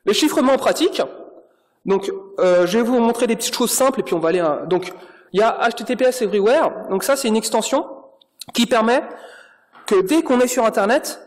Les chiffrements pratiques. Donc, je vais vous montrer des petites choses simples et puis on va aller. Donc, il y a HTTPS Everywhere. Donc ça, c'est une extension qui permet que dès qu'on est sur Internet,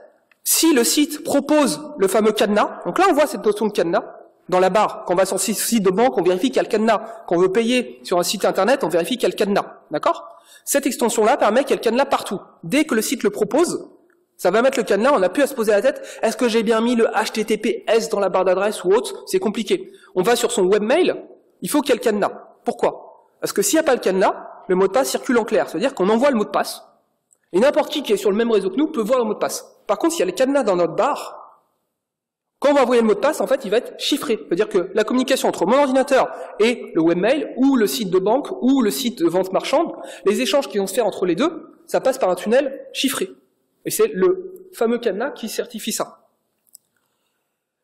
si le site propose le fameux cadenas, donc là on voit cette notion de cadenas dans la barre. Quand on va sur un site de banque, on vérifie qu'il y a le cadenas. Quand on veut payer sur un site Internet, on vérifie qu'il y a le cadenas. D'accord? Cette extension-là permet qu'il y ait le cadenas partout. Dès que le site le propose, ça va mettre le cadenas, on n'a plus à se poser la tête, est-ce que j'ai bien mis le HTTPS dans la barre d'adresse ou autre? C'est compliqué. On va sur son webmail, il faut qu'il y ait le cadenas. Pourquoi? Parce que s'il n'y a pas le cadenas, le mot de passe circule en clair. C'est-à-dire qu'on envoie le mot de passe, et n'importe qui est sur le même réseau que nous peut voir le mot de passe. Par contre, s'il y a le cadenas dans notre barre, quand on va envoyer le mot de passe, en fait, il va être chiffré. C'est-à-dire que la communication entre mon ordinateur et le webmail, ou le site de banque, ou le site de vente marchande, les échanges qui vont se faire entre les deux, ça passe par un tunnel chiffré. Et c'est le fameux cadenas qui certifie ça.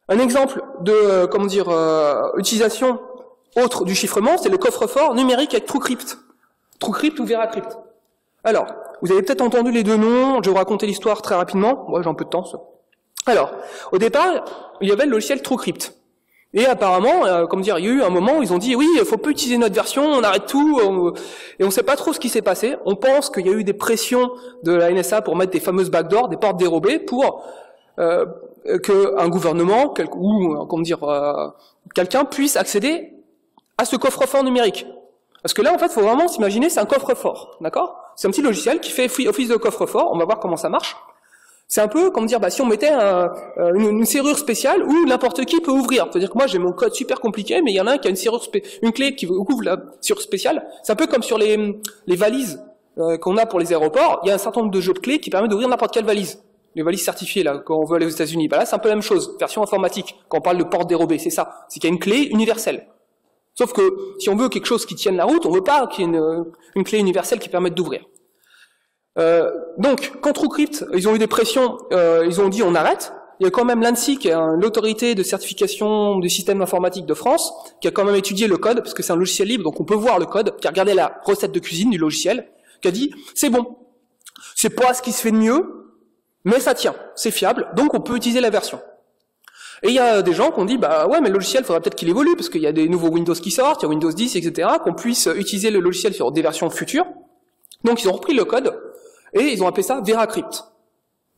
Un exemple de, utilisation autre du chiffrement, c'est le coffre-fort numérique avec TrueCrypt. TrueCrypt ou VeraCrypt. Alors, vous avez peut-être entendu les deux noms, je vais vous raconter l'histoire très rapidement. Moi, j'ai un peu de temps, ça. Alors, au départ, il y avait le logiciel TrueCrypt. Et apparemment, il y a eu un moment où ils ont dit, oui, il faut pas utiliser notre version, on arrête tout, et on sait pas trop ce qui s'est passé. On pense qu'il y a eu des pressions de la NSA pour mettre des fameuses backdoors, des portes dérobées, pour qu'un gouvernement, quelqu'un puisse accéder à ce coffre-fort numérique. Parce que là, en fait, il faut vraiment s'imaginer, c'est un coffre-fort, d'accord? C'est un petit logiciel qui fait office de coffre-fort, on va voir comment ça marche. C'est un peu comme dire, si on mettait une serrure spéciale où n'importe qui peut ouvrir. C'est-à-dire que moi, j'ai mon code super compliqué, mais il y en a un qui a une clé qui ouvre la serrure spéciale. C'est un peu comme sur les valises qu'on a pour les aéroports. Il y a un certain nombre de jeux de clés qui permettent d'ouvrir n'importe quelle valise. Les valises certifiées, là, quand on veut aller aux États-Unis. Là, c'est un peu la même chose, version informatique, quand on parle de porte dérobée, c'est ça. C'est qu'il y a une clé universelle. Sauf que, si on veut quelque chose qui tienne la route, on veut pas qu'il y ait une clé universelle qui permette d'ouvrir. Donc, quand TrueCrypt, ils ont eu des pressions, ils ont dit on arrête. Il y a quand même l'ANSSI, qui est l'autorité de certification du système informatique de France, qui a quand même étudié le code, parce que c'est un logiciel libre, donc on peut voir le code, qui a regardé la recette de cuisine du logiciel, qui a dit c'est bon, c'est pas ce qui se fait de mieux, mais ça tient, c'est fiable, donc on peut utiliser la version. Et il y a des gens qui ont dit, ouais, mais le logiciel, faudrait peut-être qu'il évolue, parce qu'il y a des nouveaux Windows qui sortent, il y a Windows 10, etc., qu'on puisse utiliser le logiciel sur des versions futures. Donc ils ont repris le code, et ils ont appelé ça VeraCrypt.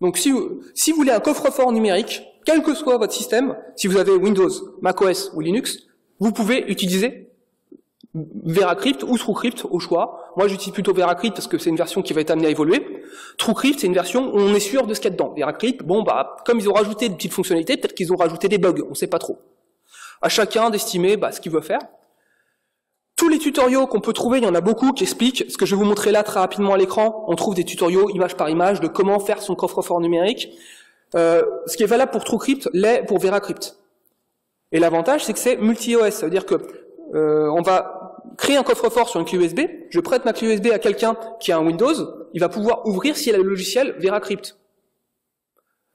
Donc si vous voulez un coffre-fort numérique, quel que soit votre système, si vous avez Windows, macOS ou Linux, vous pouvez utiliser VeraCrypt ou TrueCrypt au choix. Moi j'utilise plutôt VeraCrypt parce que c'est une version qui va être amenée à évoluer. TrueCrypt c'est une version où on est sûr de ce qu'il y a dedans. VeraCrypt, comme ils ont rajouté des petites fonctionnalités, peut-être qu'ils ont rajouté des bugs, on ne sait pas trop. À chacun d'estimer ce qu'il veut faire. Tous les tutoriaux qu'on peut trouver, il y en a beaucoup qui expliquent, ce que je vais vous montrer là très rapidement à l'écran, on trouve des tutoriaux image par image de comment faire son coffre-fort numérique. Ce qui est valable pour TrueCrypt l'est pour VeraCrypt. Et l'avantage c'est que c'est multi-OS, ça veut dire que on va créer un coffre-fort sur une clé USB, je prête ma clé USB à quelqu'un qui a un Windows, il va pouvoir ouvrir si elle a le logiciel VeraCrypt.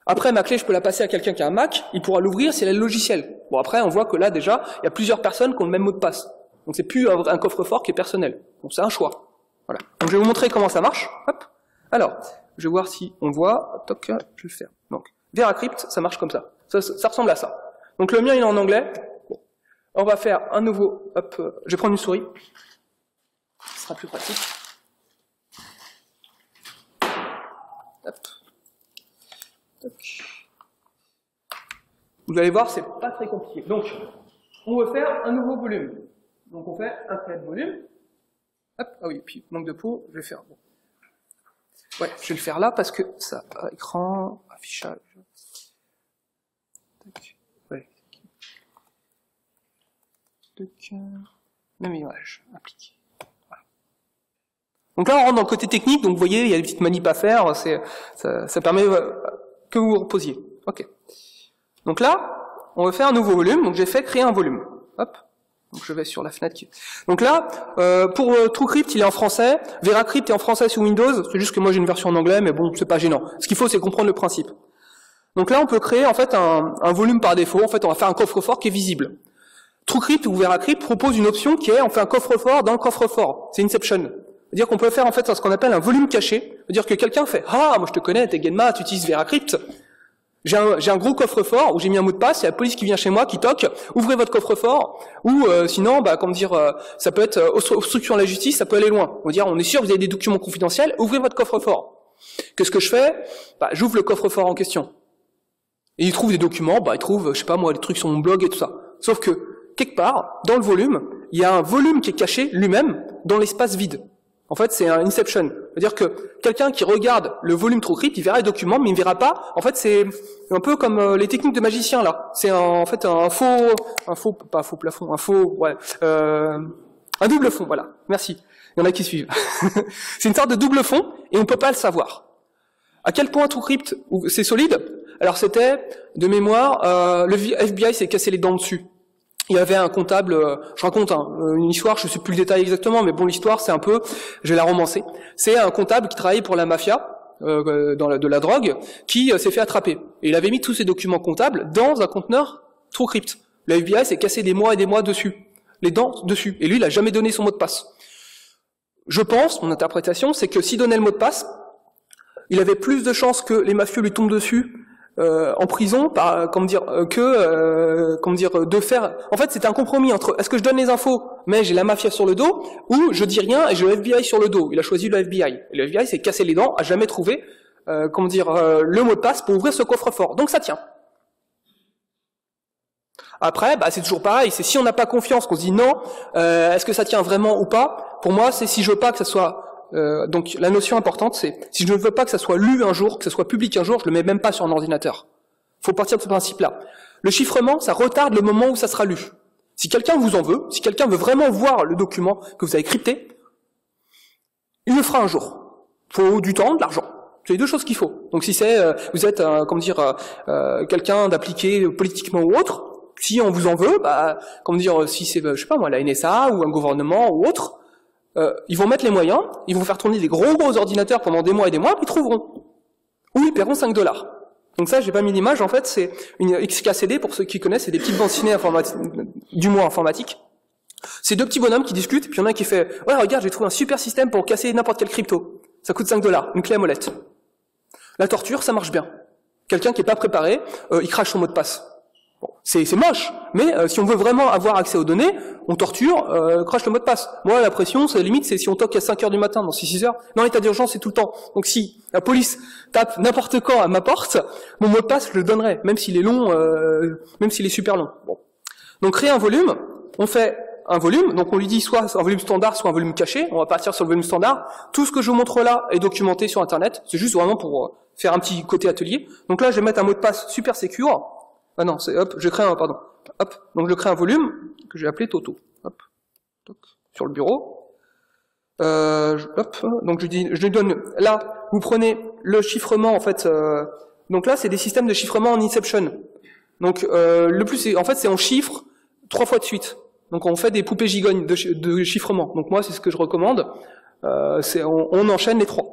Après, ma clé, je peux la passer à quelqu'un qui a un Mac, il pourra l'ouvrir si elle a le logiciel. Bon, après, on voit que là, déjà, il y a plusieurs personnes qui ont le même mot de passe. Donc c'est plus un coffre-fort qui est personnel. Donc c'est un choix. Voilà. Donc je vais vous montrer comment ça marche. Hop. Alors, je vais voir si on voit. Toc, je vais le faire. Donc, VeraCrypt, ça marche comme ça. Ça ressemble à ça. Donc le mien, il est en anglais. Bon. On va faire un nouveau. Hop. Je vais prendre une souris. Ce sera plus pratique. Hop. Toc. Vous allez voir, c'est pas très compliqué. Donc, on veut faire un nouveau volume. Donc on fait un create volume. Hop, ah oui, puis manque de peau, je vais faire. Bon. Ouais, je vais le faire là parce que ça, écran, affichage. Ouais. Même image, appliquer. Voilà. Donc là on rentre dans le côté technique, donc vous voyez, il y a des petites manips à faire, ça permet que vous vous reposiez. Ok. Donc là, on veut faire un nouveau volume, donc j'ai fait créer un volume. Hop. Donc je vais sur la fenêtre. Donc là, pour TrueCrypt, il est en français. VeraCrypt est en français sous Windows. C'est juste que moi j'ai une version en anglais, mais bon, c'est pas gênant. Ce qu'il faut, c'est comprendre le principe. Donc là, on peut créer en fait un volume par défaut. En fait, on va faire un coffre-fort qui est visible. TrueCrypt ou VeraCrypt propose une option qui est on fait un coffre-fort dans le coffre-fort. C'est Inception. C'est-à-dire qu'on peut faire en fait ce qu'on appelle un volume caché. C'est-à-dire que quelqu'un fait moi je te connais, t'es Genma, tu utilises VeraCrypt. J'ai un gros coffre-fort où j'ai mis un mot de passe, il y a la police qui vient chez moi, qui toque, ouvrez votre coffre-fort, ou sinon, ça peut être obstruction à la justice, ça peut aller loin. On va dire, on est sûr que vous avez des documents confidentiels, ouvrez votre coffre-fort. Qu'est-ce que je fais? J'ouvre le coffre-fort en question. Et il trouve des documents, il trouve, je sais pas moi, des trucs sur mon blog et tout ça. Sauf que, quelque part, dans le volume, il y a un volume qui est caché lui-même dans l'espace vide. En fait, c'est un inception. C'est-à-dire que quelqu'un qui regarde le volume TrueCrypt, il verra les documents, mais il ne verra pas. En fait, c'est un peu comme les techniques de magicien, là. C'est un double fond, voilà. Merci. Il y en a qui suivent. C'est une sorte de double fond, et on ne peut pas le savoir. À quel point TrueCrypt, c'est solide? Alors c'était, de mémoire, le FBI s'est cassé les dents dessus. Il y avait un comptable, je raconte une histoire, je ne sais plus le détail exactement, mais bon, l'histoire, c'est un peu, je vais la romancer. C'est un comptable qui travaillait pour la mafia, de la drogue, qui s'est fait attraper. Et il avait mis tous ses documents comptables dans un conteneur TrueCrypt. Le FBI s'est cassé des mois et des mois dessus, les dents dessus. Et lui, il n'a jamais donné son mot de passe. Je pense, mon interprétation, c'est que s'il donnait le mot de passe, il avait plus de chances que les mafieux lui tombent dessus en prison, de faire. En fait, c'était un compromis entre est-ce que je donne les infos, mais j'ai la mafia sur le dos, ou je dis rien et j'ai le FBI sur le dos. Il a choisi le FBI. Et le FBI s'est cassé les dents, a jamais trouvé, le mot de passe pour ouvrir ce coffre-fort. Donc ça tient. Après, c'est toujours pareil. C'est si on n'a pas confiance, qu'on se dit non, est-ce que ça tient vraiment ou pas. Pour moi, c'est si je veux pas que ça soit. Donc la notion importante, c'est si je ne veux pas que ça soit lu un jour, que ça soit public un jour, je le mets même pas sur un ordinateur. Faut partir de ce principe-là. Le chiffrement, ça retarde le moment où ça sera lu. Si quelqu'un vous en veut, si quelqu'un veut vraiment voir le document que vous avez crypté, il le fera un jour. Faut du temps, de l'argent. C'est les deux choses qu'il faut. Donc si c'est vous êtes quelqu'un d'appliqué politiquement ou autre, si on vous en veut, si c'est je sais pas moi la NSA ou un gouvernement ou autre. Ils vont mettre les moyens, ils vont faire tourner des gros ordinateurs pendant des mois et des mois, ils trouveront. Ou ils paieront $5. Donc ça, j'ai pas mis l'image, en fait, c'est une XKCD, pour ceux qui connaissent, c'est des petites bandes dessinées informatiques. C'est deux petits bonhommes qui discutent, puis il y en a un qui fait « Ouais, regarde, j'ai trouvé un super système pour casser n'importe quel crypto. Ça coûte $5, une clé à molette. » La torture, ça marche bien. Quelqu'un qui est pas préparé, il crache son mot de passe. Bon, c'est moche, mais si on veut vraiment avoir accès aux données, on torture, crache le mot de passe. Moi, la pression, c'est limite, c'est si on toque à 5 heures du matin, dans 6 heures. Dans l'état d'urgence, c'est tout le temps. Donc si la police tape n'importe quand à ma porte, mon mot de passe, je le donnerai, même s'il est long, même s'il est super long. Bon. Donc créer un volume, on fait un volume, donc on lui dit soit un volume standard, soit un volume caché. On va partir sur le volume standard. Tout ce que je vous montre là est documenté sur Internet. C'est juste vraiment pour faire un petit côté atelier. Donc là, je vais mettre un mot de passe super secure. Ah non, c'est hop, je crée un donc je crée un volume que j'ai appelé Toto. Hop, toc, sur le bureau. Donc je lui donne. Là, vous prenez le chiffrement en fait. Donc là, c'est des systèmes de chiffrement en Inception. Donc le plus, c'est on chiffre 3 fois de suite. Donc on fait des poupées gigognes de chiffrement. Donc moi, c'est ce que je recommande. On enchaîne les 3.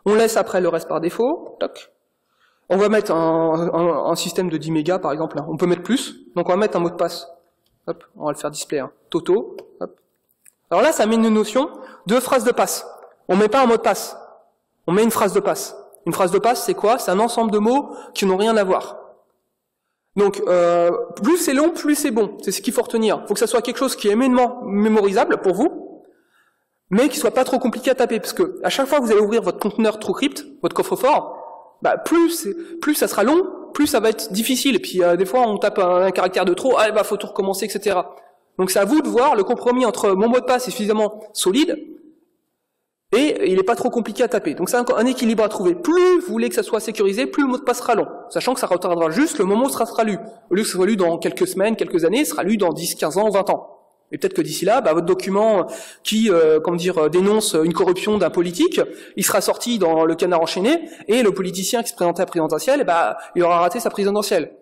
On laisse après le reste par défaut. Toc. On va mettre un système de 10 mégas, par exemple. On peut mettre plus. Donc on va mettre un mot de passe. Hop, on va le faire display. Toto. Hop. Alors là, ça met une notion de phrase de passe. On met pas un mot de passe. On met une phrase de passe. Une phrase de passe, c'est quoi? C'est un ensemble de mots qui n'ont rien à voir. Donc, plus c'est long, plus c'est bon. C'est ce qu'il faut retenir. Il faut que ça soit quelque chose qui est éminemment mémorisable pour vous, mais qui soit pas trop compliqué à taper. Parce que à chaque fois que vous allez ouvrir votre conteneur TrueCrypt, votre coffre-fort, plus ça sera long, plus ça va être difficile. Et puis des fois on tape un caractère de trop, faut tout recommencer, etc. Donc c'est à vous de voir le compromis entre mon mot de passe est suffisamment solide et il n'est pas trop compliqué à taper. Donc c'est un équilibre à trouver. Plus vous voulez que ça soit sécurisé, plus le mot de passe sera long, sachant que ça retardera juste le moment où ça sera lu. Au lieu que ça soit lu dans quelques semaines, quelques années, ça sera lu dans 10, 15 ans, 20 ans. Et peut-être que d'ici là, votre document qui, dénonce une corruption d'un politique, il sera sorti dans le Canard enchaîné, et le politicien qui se présentait à la présidentielle, il aura raté sa présidentielle.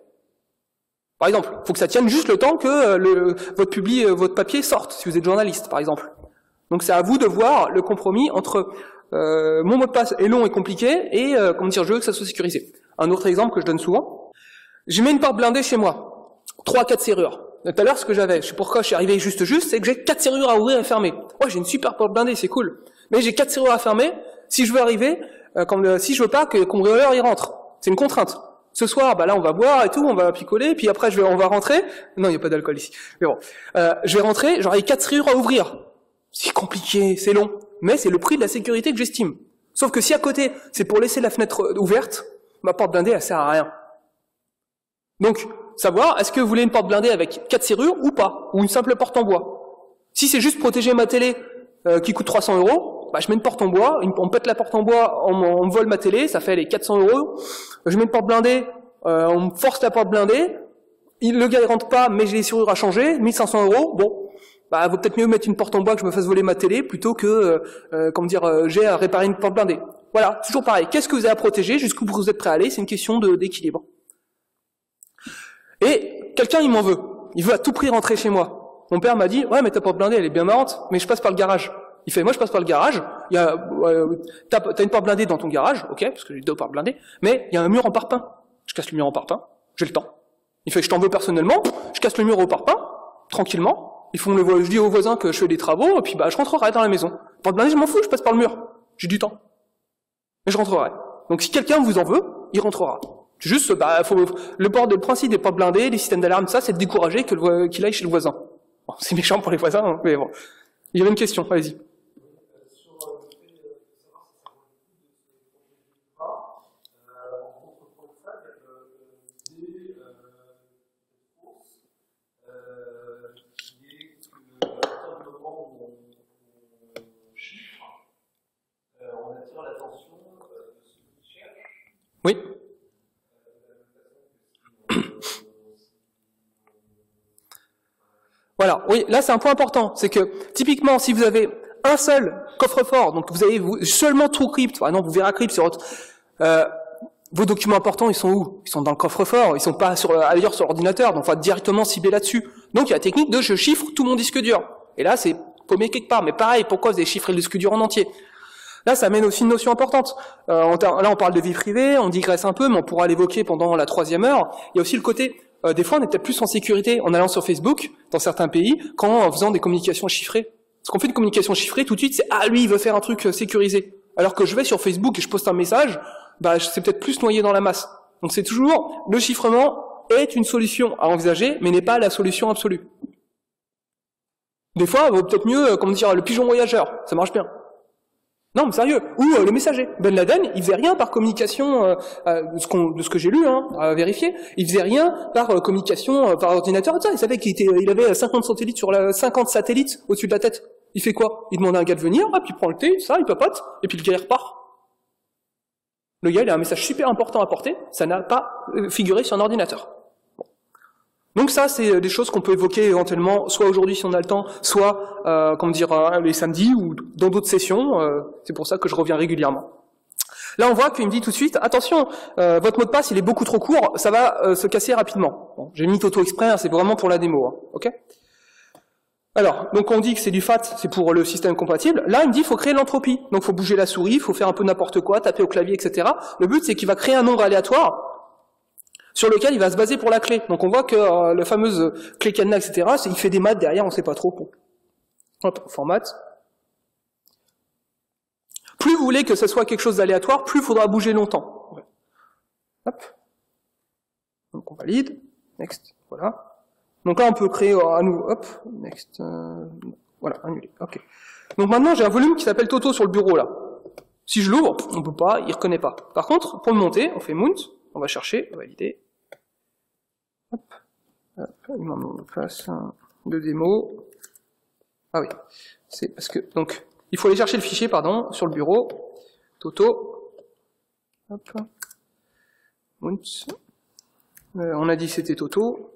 Par exemple, il faut que ça tienne juste le temps que votre papier sorte, si vous êtes journaliste, par exemple. Donc c'est à vous de voir le compromis entre mon mot de passe est long et compliqué, et je veux que ça soit sécurisé. Un autre exemple que je donne souvent, je mets une porte blindée chez moi, 3-4 serrures. Tout à l'heure, ce que j'avais, je sais pourquoi je suis arrivé juste, c'est que j'ai 4 serrures à ouvrir et fermer. Ouais, j'ai une super porte blindée, c'est cool. Mais j'ai 4 serrures à fermer, si je veux arriver, si je veux pas que le cambrioleur y rentre. C'est une contrainte. Ce soir, bah là, on va boire et tout, on va picoler, puis après, on va rentrer. Non, il n'y a pas d'alcool ici. Mais bon. Je vais rentrer, j'aurai 4 serrures à ouvrir. C'est compliqué, c'est long. Mais c'est le prix de la sécurité que j'estime. Sauf que si à côté, c'est pour laisser la fenêtre ouverte, ma porte blindée, elle sert à rien. Donc, savoir, est-ce que vous voulez une porte blindée avec 4 serrures ou pas? Ou une simple porte en bois? Si c'est juste protéger ma télé qui coûte 300 €, bah, je mets une porte en bois, on pète la porte en bois, on me vole ma télé, ça fait les 400 €. Je mets une porte blindée, on me force la porte blindée, le gars il rentre pas, mais j'ai les serrures à changer, 1500 €, bon, bah vaut peut-être mieux mettre une porte en bois que je me fasse voler ma télé plutôt que, j'ai à réparer une porte blindée. Voilà, toujours pareil. Qu'est-ce que vous avez à protéger? Jusqu'où vous êtes prêt à aller? C'est une question d'équilibre. Et quelqu'un il m'en veut. Il veut à tout prix rentrer chez moi. Mon père m'a dit, ouais, mais ta porte blindée, elle est bien marrante, mais je passe par le garage. Il fait, moi je passe par le garage, t'as une porte blindée dans ton garage, ok, parce que j'ai 2 portes blindées, mais il y a un mur en parpaing. Je casse le mur en parpaing, j'ai le temps. Il fait, je t'en veux personnellement, je casse le mur au parpaing, tranquillement, je dis aux voisins que je fais des travaux, et puis bah je rentrerai dans la maison. Porte blindée, je m'en fous, je passe par le mur. J'ai du temps. Mais je rentrerai. Donc si quelqu'un vous en veut, il rentrera. Juste, le principe des portes blindées, des systèmes d'alarme, ça, c'est de décourager qu'il aille chez le voisin. Bon, c'est méchant pour les voisins, hein, mais bon. Il y avait une question, allez-y. Oui. Voilà, oui, là c'est un point important, c'est que typiquement si vous avez un seul coffre-fort, donc vous avez seulement TrueCrypt, par exemple vous verrez Crypt sur votre, vos documents importants ils sont où? Ils sont dans le coffre-fort, ils sont pas ailleurs sur l'ordinateur, donc on va directement cibler là-dessus. Donc il y a la technique de je chiffre tout mon disque dur. Et là c'est paumé quelque part, mais pareil, pourquoi vous avez chiffré le disque dur en entier? Là, ça amène aussi une notion importante. Là, on parle de vie privée, on digresse un peu, mais on pourra l'évoquer pendant la 3e heure. Il y a aussi le côté, des fois, on est peut-être plus en sécurité en allant sur Facebook, dans certains pays, qu'en faisant des communications chiffrées. Parce qu'on fait une communication chiffrée, tout de suite, c'est « Ah, lui, il veut faire un truc sécurisé ». Alors que je vais sur Facebook et je poste un message, bah, c'est peut-être plus noyé dans la masse. Donc c'est toujours, le chiffrement est une solution à envisager, mais n'est pas la solution absolue. Des fois, il vaut peut-être mieux, le pigeon voyageur, ça marche bien. Non, mais sérieux. Ou le messager. Ben Laden, il faisait rien par communication, de ce que j'ai lu, à vérifier. Il faisait rien par communication, par ordinateur. Il savait il avait 50 satellites au-dessus de la tête. Il fait quoi? Il demande à un gars de venir, hop, il prend le thé, ça, il papote, et puis le gars il repart. Le gars, il a un message super important à porter, ça n'a pas figuré sur un ordinateur. Donc ça, c'est des choses qu'on peut évoquer éventuellement, soit aujourd'hui si on a le temps, soit les samedis ou dans d'autres sessions. C'est pour ça que je reviens régulièrement. Là, on voit qu'il me dit tout de suite, attention, votre mot de passe, il est beaucoup trop court, ça va se casser rapidement. Bon, j'ai mis Toto exprès, c'est vraiment pour la démo. Ok. Alors, donc on dit que c'est du FAT, c'est pour le système compatible. Là, il me dit, il faut créer l'entropie. Donc, il faut bouger la souris, il faut faire un peu n'importe quoi, taper au clavier, etc. Le but, c'est qu'il va créer un nombre aléatoire sur lequel il va se baser pour la clé. Donc on voit que la fameuse clé cadenas, etc., il fait des maths derrière, on ne sait pas trop. Bon. Hop, format. Plus vous voulez que ce soit quelque chose d'aléatoire, plus il faudra bouger longtemps. Ouais. Hop. Donc on valide. Next. Voilà. Donc là on peut créer à nouveau. Hop. Next. Voilà, annuler. Ok. Donc maintenant j'ai un volume qui s'appelle Toto sur le bureau là. Si je l'ouvre, on peut pas, il reconnaît pas. Par contre, pour le monter, on fait mount. On va chercher, valider. Hop. Hop. Il m'en place un de démo. Ah oui. C'est parce que, donc, il faut aller chercher le fichier, pardon, sur le bureau. Toto. Hop. Mount. On a dit que c'était Toto.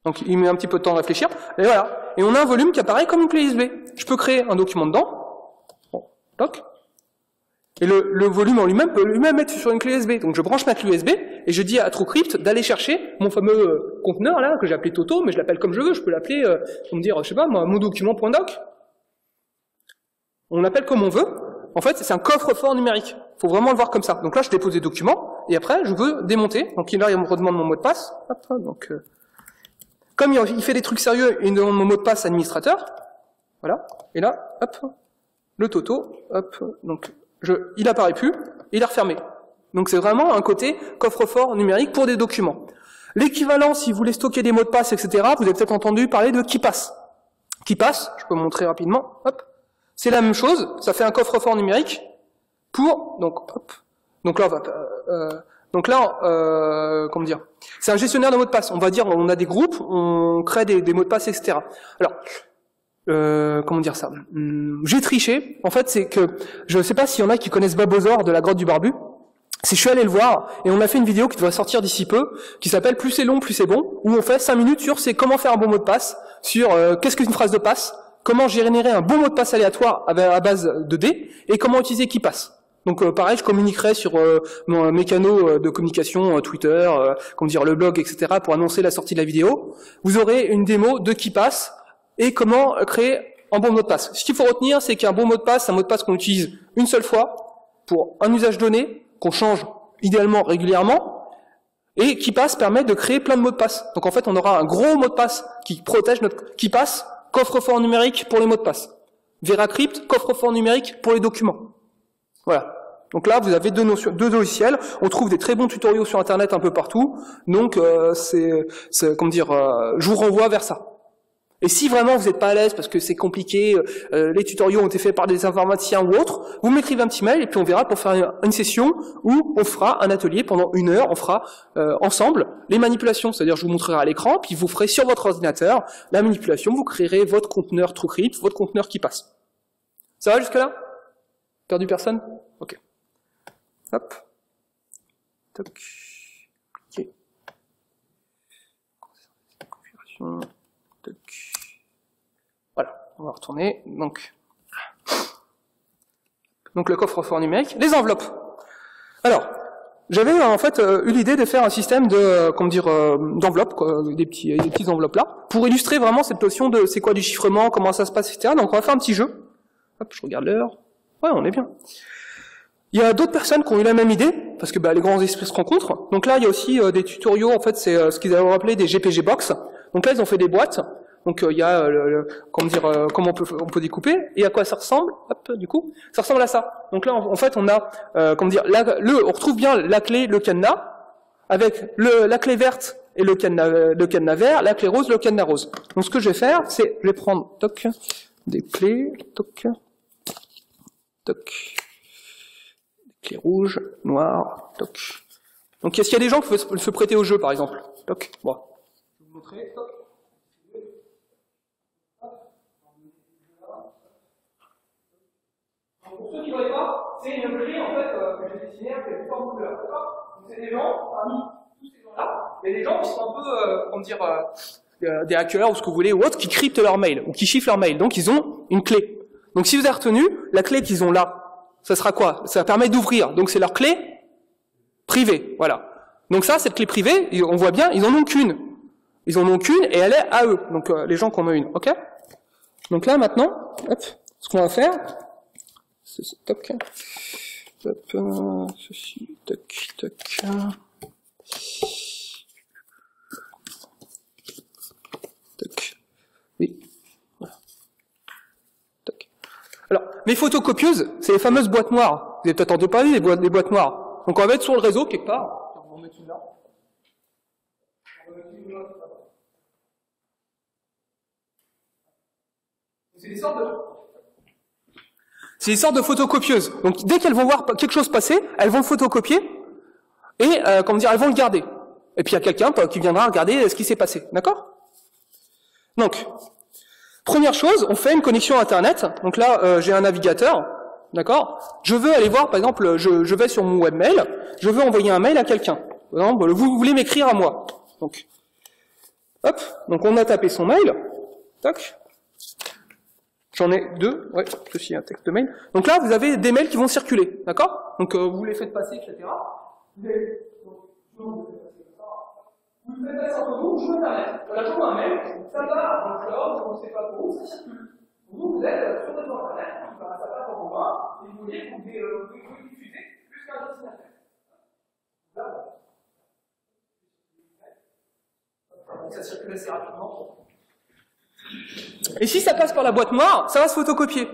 Donc, il met un petit peu de temps à réfléchir. Et voilà. Et on a un volume qui apparaît comme une clé USB. Je peux créer un document dedans. Bon. Toc. Et le volume en lui-même peut lui-même être sur une clé USB. Donc je branche ma clé USB et je dis à TrueCrypt d'aller chercher mon fameux conteneur là que j'ai appelé Toto, mais je l'appelle comme je veux. Je peux l'appeler, pour me dire, je sais pas, mon document.doc. On l'appelle comme on veut. En fait, c'est un coffre-fort numérique. Il faut vraiment le voir comme ça. Donc là, je dépose des documents et après, je veux démonter. Donc là, il me redemande mon mot de passe. Hop, donc comme il fait des trucs sérieux, il me demande mon mot de passe administrateur. Voilà. Et là, hop, le Toto. Hop, donc il apparaît plus, et il est refermé. Donc c'est vraiment un côté coffre-fort numérique pour des documents. L'équivalent, si vous voulez stocker des mots de passe, etc., vous avez peut-être entendu parler de KeePass. KeePass, je peux montrer rapidement, hop. C'est la même chose, ça fait un coffre-fort numérique pour, donc, hop. Donc là, comment dire, c'est un gestionnaire de mots de passe. On va dire, on a des groupes, on crée des mots de passe, etc. Alors, comment dire ça, j'ai triché. En fait, c'est que, je ne sais pas s'il y en a qui connaissent Babozor de la grotte du barbu. Je suis allé le voir, et on a fait une vidéo qui doit sortir d'ici peu, qui s'appelle Plus c'est long, plus c'est bon, où on fait 5 minutes sur c'est comment faire un bon mot de passe, sur qu'est-ce qu'une phrase de passe, comment générer un bon mot de passe aléatoire à base de dés, et comment utiliser KeePass. Donc pareil, je communiquerai sur mes canaux de communication, Twitter, comment dire, le blog, etc., pour annoncer la sortie de la vidéo. Vous aurez une démo de KeePass, et comment créer un bon mot de passe. Ce qu'il faut retenir, c'est qu'un bon mot de passe, c'est un mot de passe qu'on utilise une seule fois, pour un usage donné, qu'on change idéalement régulièrement, et KeePass permet de créer plein de mots de passe. Donc en fait, on aura un gros mot de passe qui protège notre KeePass, coffre-fort numérique pour les mots de passe. VeraCrypt, coffre-fort numérique pour les documents. Voilà. Donc là, vous avez deux logiciels. On trouve des très bons tutoriaux sur Internet un peu partout. Donc comment dire, je vous renvoie vers ça. Et si vraiment vous n'êtes pas à l'aise parce que c'est compliqué, les tutoriaux ont été faits par des informaticiens ou autres, vous m'écrivez un petit mail et puis on verra pour faire une session où on fera un atelier pendant 1 heure, on fera ensemble les manipulations, c'est-à-dire je vous montrerai à l'écran, puis vous ferez sur votre ordinateur la manipulation, vous créerez votre conteneur TrueCrypt, votre conteneur KeePass. Ça va jusque là? Perdu personne? Ok. Hop. Toc. Ok. Configuration. Toc. Voilà, on va retourner. Donc le coffre-fort numérique, les enveloppes. Alors, j'avais en fait eu l'idée de faire un système de, comment dire, d'enveloppes, des petites enveloppes là, pour illustrer vraiment cette notion de c'est quoi du chiffrement, comment ça se passe, etc. Donc on va faire un petit jeu. Hop, je regarde l'heure. Ouais, on est bien. Il y a d'autres personnes qui ont eu la même idée, parce que les grands esprits se rencontrent. Donc là, il y a aussi des tutoriaux, en fait, c'est ce qu'ils avaient appelé des GPG Box. Donc là, ils ont fait des boîtes. Donc il y a, comment dire, comment on peut découper, et à quoi ça ressemble. Hop, du coup, ça ressemble à ça. Donc là, en fait, on a, comment dire, on retrouve bien la clé, le cadenas, avec la clé verte et le cadenas vert, la clé rose, le cadenas rose. Donc ce que je vais faire, c'est, je vais prendre, toc, des clés, toc, toc. Clé rouge, noir, toc. Donc est-ce qu'il y a des gens qui veulent se prêter au jeu, par exemple? Toc, bon. Je vais vous montrer, toc. Pour ceux qui ne voient pas, c'est une clé, en fait, que j'ai dessinée avec différentes couleurs, d'accord? Donc c'est des gens, parmi tous ces gens-là, il y a des gens qui sont un peu, comment dire, des hackers, ou ce que vous voulez, ou autres, qui cryptent leur mail, ou qui chiffrent leur mail. Donc ils ont une clé. Donc si vous avez retenu, la clé qu'ils ont là, ça sera quoi? Ça permet d'ouvrir. Donc c'est leur clé privée. Voilà. Donc ça, cette clé privée, on voit bien, ils en ont qu'une. Ils en ont qu'une et elle est à eux. Donc les gens qui en ont une. Ok? Donc là maintenant, hop, ce qu'on va faire, c'est toc, hop, ceci, toc, toc. Toc. Oui. Alors, mes photocopieuses, c'est les fameuses boîtes noires. Vous avez peut-être entendu parler des boîtes noires. Donc on va mettre sur le réseau quelque part. On va mettre une là. C'est des sortes de photocopieuses. Donc dès qu'elles vont voir quelque chose passer, elles vont le photocopier et, comment dire, elles vont le garder. Et puis il y a quelqu'un qui viendra regarder ce qui s'est passé. D'accord? Donc, première chose, on fait une connexion Internet. Donc là, j'ai un navigateur, d'accord? Je veux aller voir, par exemple, je vais sur mon webmail, je veux envoyer un mail à quelqu'un. Par exemple, vous voulez m'écrire à moi. Donc, hop, donc on a tapé son mail. Tac. J'en ai 2. Ouais, ceci est un texte de mail. Donc là, vous avez des mails qui vont circuler, d'accord? Donc vous les faites passer, etc. Vous le faites passer entre vous, je veux Internet. Voilà, j'envoie un mail, ça part dans le cloud, on ne sait pas trop, ça circule. Vous êtes sur votre Internet, ça part dans vos mains, et vous voyez que vous pouvez diffuser jusqu'à un destinataire. Là, donc ça circule assez rapidement. Et si ça passe par la boîte noire, ça va se photocopier.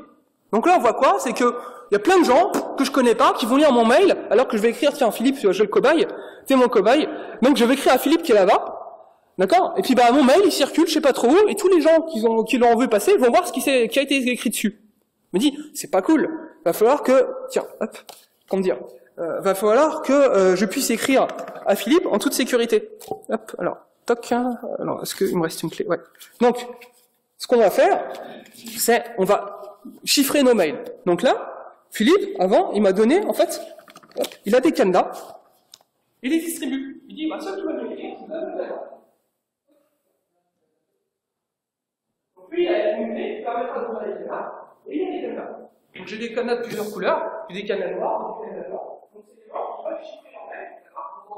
Donc là, on voit quoi? C'est que il y a plein de gens que je connais pas, qui vont lire mon mail, alors que je vais écrire, tiens, Philippe, je le cobaye, t'es mon cobaye. Donc je vais écrire à Philippe qui est là-bas. D'accord? Et puis bah mon mail il circule, je sais pas trop où, et tous les gens qui l'ont vu passer vont voir ce qui a été écrit dessus. Je me dis, c'est pas cool. Va falloir que, tiens, hop, comment dire, va falloir que je puisse écrire à Philippe en toute sécurité. Hop, alors, toc, alors est-ce qu'il me reste une clé? Ouais. Donc, ce qu'on va faire, c'est, on va chiffrer nos mails. Donc là, Philippe, avant, il m'a donné, en fait, hop, il a des cadenas, il les distribue. Il dit, bah ça tu vas le écrire, puis il y a une clé qui permettra de voir les cadenas, et il y a des cadenas. Donc j'ai des cadenas de plusieurs couleurs, j'ai des cadenas noirs, des cadenas blancs. Donc c'est des gens qui peuvent chiffrer leur mail, d'accord?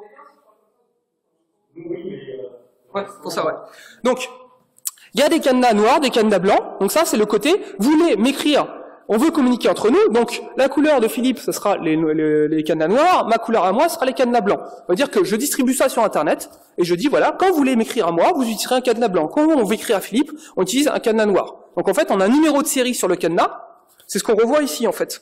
Oui, mais ouais, pour ça, ouais. Donc, il y a des cadenas noirs, des cadenas blancs, donc ça c'est le côté, vous voulez m'écrire, on veut communiquer entre nous, donc la couleur de Philippe, ce sera les cadenas noirs, ma couleur à moi, ce sera les cadenas blancs. Ça veut dire que je distribue ça sur Internet, et je dis, voilà, quand vous voulez m'écrire à moi, vous utilisez un cadenas blanc. Quand on veut écrire à Philippe, on utilise un cadenas noir. Donc en fait, on a un numéro de série sur le cadenas, c'est ce qu'on revoit ici en fait.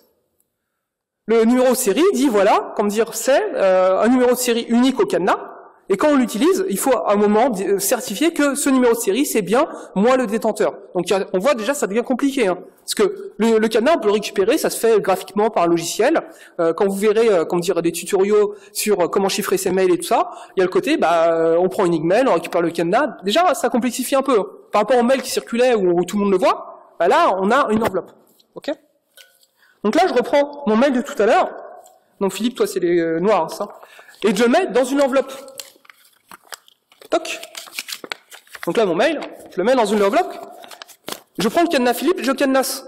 Le numéro de série dit, voilà, comme dire, c'est un numéro de série unique au cadenas, et quand on l'utilise, il faut à un moment certifier que ce numéro de série, c'est bien moi le détenteur. Donc on voit déjà, ça devient compliqué. Hein, parce que le cadenas, on peut le récupérer, ça se fait graphiquement par un logiciel. Quand vous verrez comment dire, des tutoriaux sur comment chiffrer ses mails et tout ça, il y a le côté, on prend une email, on récupère le cadenas. Déjà, ça complexifie un peu. Hein. Par rapport au mail qui circulait où tout le monde le voit, là, on a une enveloppe. Ok. Donc là, je reprends mon mail de tout à l'heure. Donc Philippe, toi, c'est les noirs, ça. Et je le mets dans une enveloppe. Toc. Donc là, mon mail, je le mets dans une enveloppe. Je prends le cadenas Philippe, je cadenasse.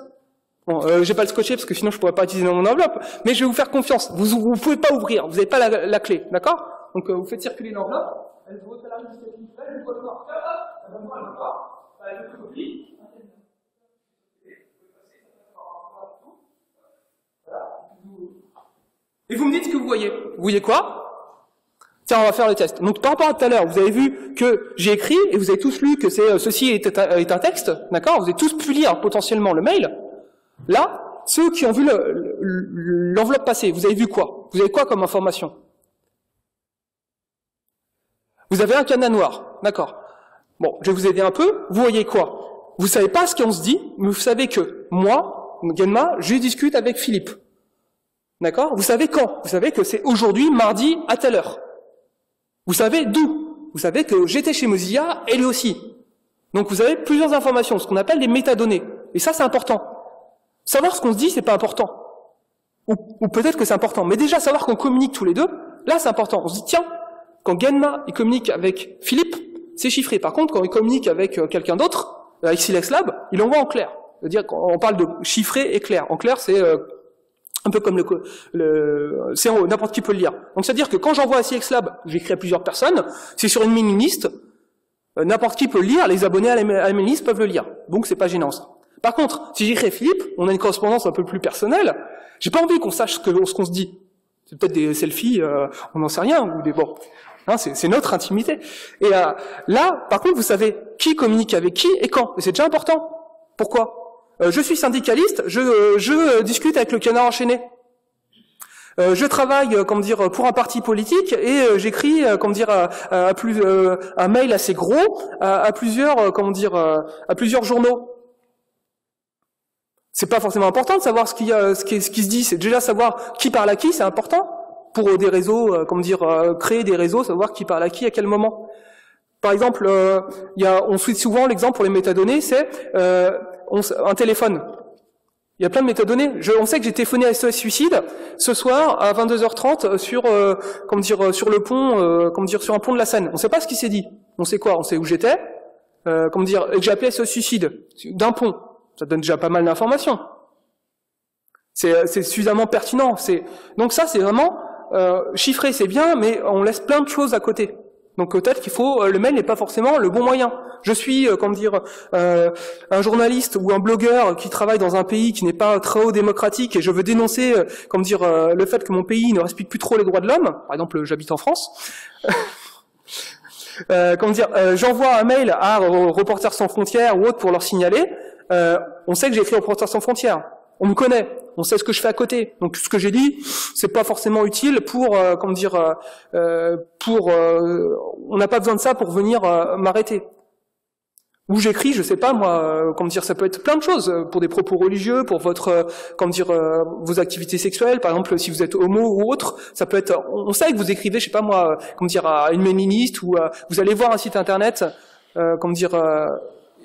Bon, je vais pas le scotcher parce que sinon je pourrais pas utiliser dans mon enveloppe, mais je vais vous faire confiance. Vous pouvez pas ouvrir, vous n'avez pas la clé, d'accord? Donc vous faites circuler l'enveloppe, elle vous refait la indicative, elle vous voit noir, elle va voir le noir, elle vous copie. Et vous me dites ce que vous voyez. Vous voyez quoi? Tiens, on va faire le test. Donc, par rapport à tout à l'heure, vous avez vu que j'ai écrit, et vous avez tous lu que ceci est un texte, d'accord? Vous avez tous pu lire potentiellement le mail. Là, ceux qui ont vu l'enveloppe passer, vous avez vu quoi? Vous avez quoi comme information? Vous avez un cadenas noir, d'accord? Bon, je vais vous aider un peu. Vous voyez quoi? Vous savez pas ce qu'on se dit, mais vous savez que moi, Genma, je discute avec Philippe. D'accord? Vous savez quand? Vous savez que c'est aujourd'hui, mardi, à telle heure. Vous savez d'où? Vous savez que j'étais chez Mozilla, et lui aussi. Donc vous avez plusieurs informations, ce qu'on appelle des métadonnées. Et ça, c'est important. Savoir ce qu'on se dit, c'est pas important. Ou peut-être que c'est important. Mais déjà, savoir qu'on communique tous les deux, là, c'est important. On se dit, tiens, quand Genma, il communique avec Philippe, c'est chiffré. Par contre, quand il communique avec quelqu'un d'autre, avec Silex Lab, il envoie en clair. C'est-à-dire qu'on parle de chiffré et clair. En clair, c'est un peu comme c'est n'importe qui peut le lire. Donc c'est-à-dire que quand j'envoie à Silex Lab, j'écris à plusieurs personnes, c'est sur une mailing list, n'importe qui peut le lire, les abonnés à la mailing list peuvent le lire. Donc c'est pas gênant ça. Par contre, si j'écris à Philippe, on a une correspondance un peu plus personnelle, j'ai pas envie qu'on sache ce qu'on se dit. C'est peut-être des selfies, on n'en sait rien, ou des bon. Hein, c'est notre intimité. Et là, par contre, vous savez qui communique avec qui et quand. Et c'est déjà important. Pourquoi? Je suis syndicaliste, je discute avec le Canard enchaîné. Je travaille, pour un parti politique et j'écris, un mail assez gros à plusieurs journaux. C'est pas forcément important de savoir ce qui se dit. C'est déjà savoir qui parle à qui, c'est important pour des réseaux, créer des réseaux, savoir qui parle à qui à quel moment. Par exemple, on cite souvent l'exemple pour les métadonnées, c'est un téléphone. Il y a plein de métadonnées. On sait que j'ai téléphoné à SOS Suicide ce soir à 22h30 sur le pont, sur un pont de la Seine. On sait pas ce qui s'est dit. On sait quoi? On sait où j'étais. Et que j'ai appelé SOS Suicide d'un pont. Ça donne déjà pas mal d'informations. C'est suffisamment pertinent. Donc ça, c'est vraiment chiffré, c'est bien, mais on laisse plein de choses à côté. Donc peut-être qu'il faut, le mail n'est pas forcément le bon moyen. Je suis, un journaliste ou un blogueur qui travaille dans un pays qui n'est pas très haut démocratique et je veux dénoncer, le fait que mon pays ne respecte plus trop les droits de l'homme. Par exemple, j'habite en France. J'envoie un mail à Reporters sans frontières ou autre pour leur signaler. On sait que j'ai écrit Reporters sans frontières. On me connaît, on sait ce que je fais à côté. Donc ce que j'ai dit, c'est pas forcément utile pour, on n'a pas besoin de ça pour venir m'arrêter. Ou j'écris, je sais pas moi, ça peut être plein de choses pour des propos religieux, pour votre, vos activités sexuelles, par exemple si vous êtes homo ou autre, ça peut être, on sait que vous écrivez, je sais pas moi, à une mailing list ou vous allez voir un site internet, il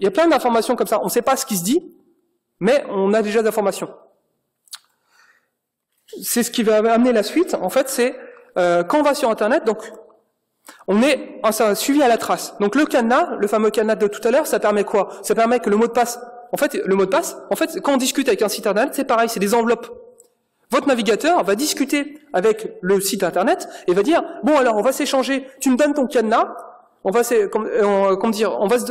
y a plein d'informations comme ça. On sait pas ce qui se dit, mais on a déjà d'informations. C'est ce qui va amener la suite. En fait, c'est quand on va sur internet, donc on est suivi à la trace. Donc le cadenas, le fameux cadenas de tout à l'heure, ça permet quoi? Ça permet que le mot de passe, quand on discute avec un site internet, c'est pareil, c'est des enveloppes. Votre navigateur va discuter avec le site internet et va dire, bon alors on va s'échanger, tu me donnes ton cadenas, on va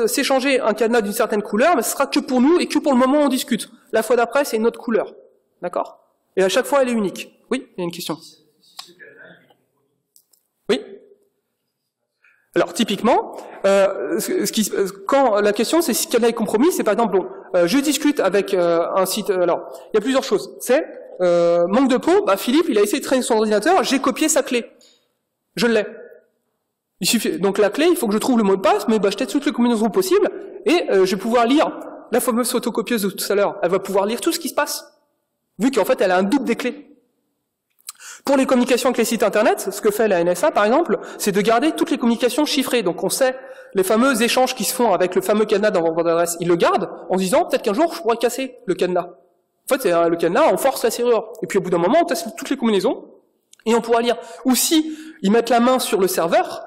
s'échanger un cadenas d'une certaine couleur, mais ce sera que pour nous et que pour le moment on discute. La fois d'après, c'est une autre couleur. D'accord? Et à chaque fois, elle est unique. Oui, il y a une question. Oui. Alors typiquement, quand la question c'est si cadenas est compromis, c'est par exemple, je discute avec un site. Alors, il y a plusieurs choses. C'est manque de peau. Philippe, il a essayé de traîner son ordinateur. J'ai copié sa clé. Je l'ai. Il suffit. Donc la clé, il faut que je trouve le mot de passe, mais je teste toutes les combinaisons possibles et je vais pouvoir lire la fameuse photocopieuse de tout à l'heure. Elle va pouvoir lire tout ce qui se passe, vu qu'en fait elle a un double des clés. Pour les communications avec les sites internet, ce que fait la NSA par exemple, c'est de garder toutes les communications chiffrées. Donc on sait les fameux échanges qui se font avec le fameux cadenas dans votre adresse, ils le gardent en se disant peut-être qu'un jour je pourrais casser le cadenas. En fait, c'est le cadenas, on force la serrure. Et puis au bout d'un moment, on teste toutes les combinaisons et on pourra lire. Ou si ils mettent la main sur le serveur,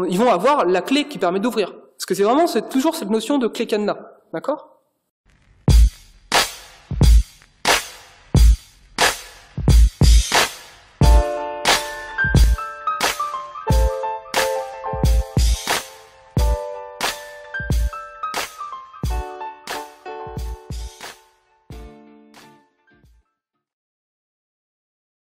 ils vont avoir la clé qui permet d'ouvrir. Parce que c'est vraiment toujours cette notion de clé cadenas. D'accord ?